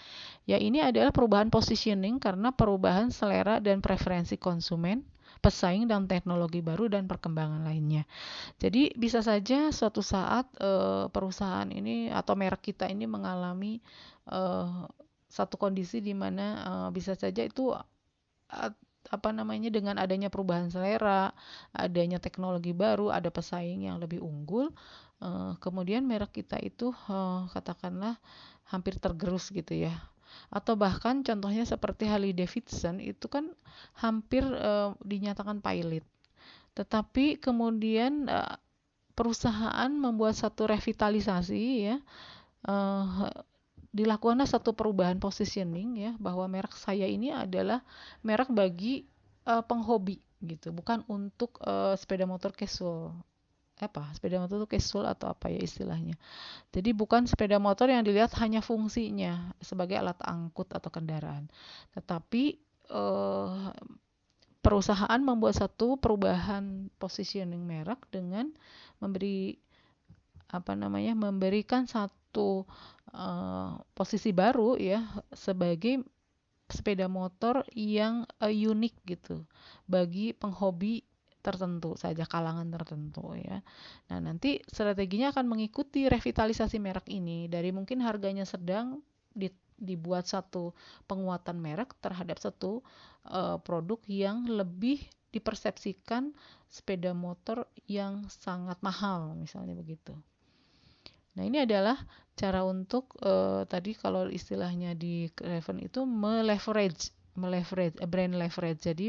Ya, ini adalah perubahan positioning karena perubahan selera dan preferensi konsumen, pesaing dan teknologi baru dan perkembangan lainnya. Jadi bisa saja suatu saat perusahaan ini atau merek kita ini mengalami satu kondisi di mana bisa saja itu dengan adanya perubahan selera, adanya teknologi baru, ada pesaing yang lebih unggul, kemudian merek kita itu katakanlah hampir tergerus gitu ya. Atau bahkan contohnya seperti Harley Davidson itu kan hampir dinyatakan pilot. Tetapi kemudian perusahaan membuat satu revitalisasi ya, dilakukanlah satu perubahan positioning ya, bahwa merek saya ini adalah merek bagi penghobi gitu, bukan untuk sepeda motor casual. Sepeda motor itu casual atau apa ya istilahnya. Jadi bukan sepeda motor yang dilihat hanya fungsinya sebagai alat angkut atau kendaraan, tetapi perusahaan membuat satu perubahan positioning merek dengan memberikan satu posisi baru ya sebagai sepeda motor yang unik gitu bagi penghobi tertentu saja, kalangan tertentu ya. Nah, nanti strateginya akan mengikuti revitalisasi merek ini dari mungkin harganya sedang dibuat satu penguatan merek terhadap satu produk yang lebih dipersepsikan sepeda motor yang sangat mahal misalnya begitu. Nah, ini adalah cara untuk tadi kalau istilahnya di Raven itu meleverage brand leverage. Jadi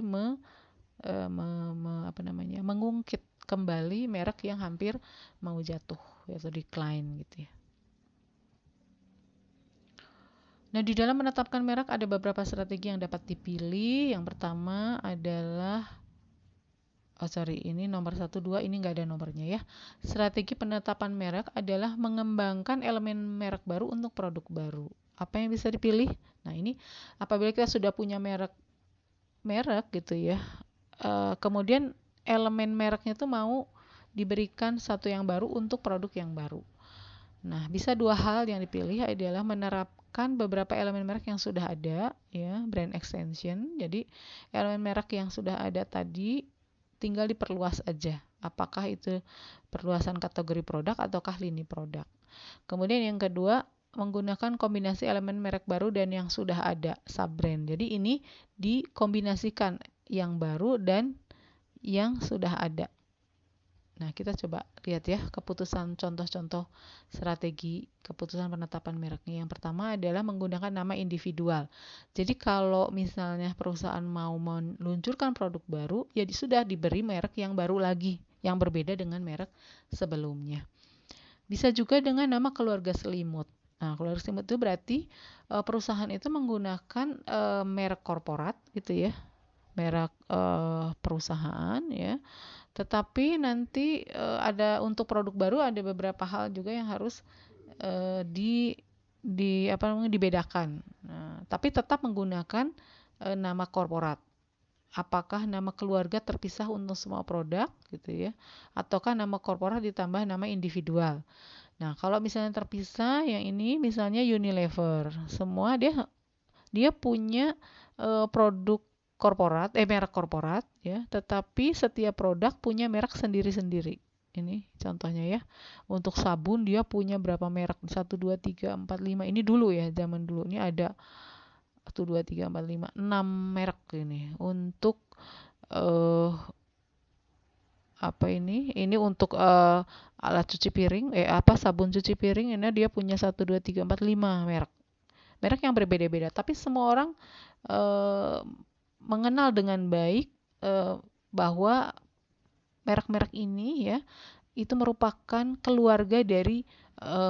mengungkit kembali merek yang hampir mau jatuh atau decline gitu ya. Nah, di dalam menetapkan merek ada beberapa strategi yang dapat dipilih. Yang pertama adalah ini nomor 1, 2 ini nggak ada nomornya ya. Strategi penetapan merek adalah mengembangkan elemen merek baru untuk produk baru. Apa yang bisa dipilih? Nah, ini apabila kita sudah punya merek gitu ya, kemudian elemen mereknya itu mau diberikan satu yang baru untuk produk yang baru. Nah, bisa dua hal yang dipilih adalah menerapkan beberapa elemen merek yang sudah ada ya, brand extension. Jadi elemen merek yang sudah ada tadi tinggal diperluas aja. Apakah itu perluasan kategori produk ataukah lini produk. Kemudian yang kedua, menggunakan kombinasi elemen merek baru dan yang sudah ada sub-brand. Jadi ini dikombinasikan yang baru dan yang sudah ada. Nah, kita coba lihat ya keputusan contoh-contoh strategi keputusan penetapan mereknya. Yang pertama adalah menggunakan nama individual. Jadi kalau misalnya perusahaan mau meluncurkan produk baru, ya sudah diberi merek yang baru lagi, yang berbeda dengan merek sebelumnya. Bisa juga dengan nama keluarga selimut. Nah, keluarga selimut itu berarti perusahaan itu menggunakan merek korporat gitu ya, merek perusahaan ya. Tetapi nanti ada untuk produk baru ada beberapa hal juga yang harus di apa namanya dibedakan. Nah, tapi tetap menggunakan nama korporat. Apakah nama keluarga terpisah untuk semua produk gitu ya, ataukah nama korporat ditambah nama individual. Nah, kalau misalnya terpisah, yang ini misalnya Unilever, semua dia punya produk korporat, merek korporat ya, tetapi setiap produk punya merek sendiri-sendiri. Ini contohnya ya. Untuk sabun dia punya berapa merek? 1, 2, 3, 4, 5. Ini dulu ya, zaman dulu. Ini ada 1, 2, 3, 4, 5, 6 merek ini. Untuk apa ini? Ini untuk alat cuci piring, sabun cuci piring ini dia punya 1, 2, 3, 4, 5 merek. Merek yang berbeda-beda, tapi semua orang mengenal dengan baik bahwa merek-merek ini ya itu merupakan keluarga dari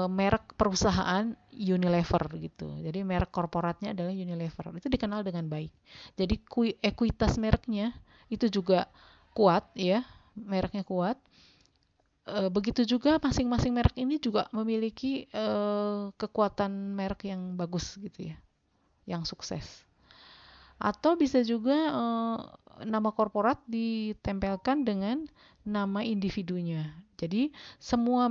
merek perusahaan Unilever gitu. Jadi merek korporatnya adalah Unilever. Itu dikenal dengan baik. Jadi ekuitas mereknya itu juga kuat ya, mereknya kuat. Begitu juga masing-masing merek ini juga memiliki kekuatan merek yang bagus gitu ya, yang sukses. Atau bisa juga nama korporat ditempelkan dengan nama individunya. Jadi semua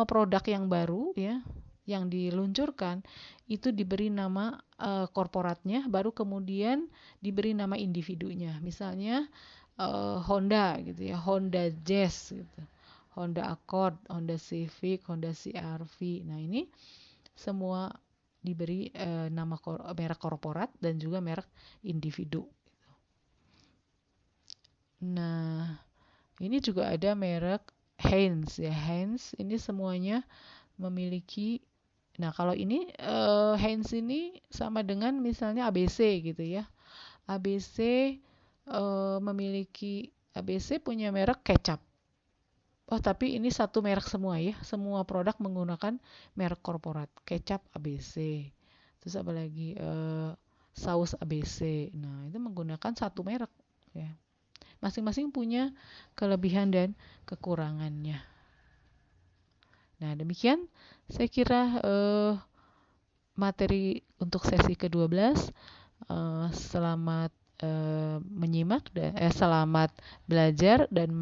produk yang baru ya yang diluncurkan itu diberi nama korporatnya, baru kemudian diberi nama individunya. Misalnya Honda gitu ya, Honda Jazz gitu. Honda Accord, Honda Civic, Honda CR-V. Nah, ini semua diberi nama merek korporat dan juga merek individu. Nah, ini juga ada merek Heinz ya. Heinz ini semuanya memiliki. Nah, kalau ini Heinz ini sama dengan misalnya ABC gitu ya. ABC ABC punya merek kecap. Oh, tapi ini satu merek semua ya. Semua produk menggunakan merek korporat. Kecap ABC. Terus apa lagi? Saus ABC. Nah, itu menggunakan satu merek ya. Masing-masing punya kelebihan dan kekurangannya. Nah, demikian saya kira materi untuk sesi ke-12. Selamat menyimak dan selamat belajar dan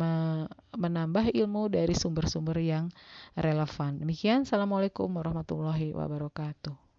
menambah ilmu dari sumber-sumber yang relevan. Demikian, assalamualaikum warahmatullahi wabarakatuh.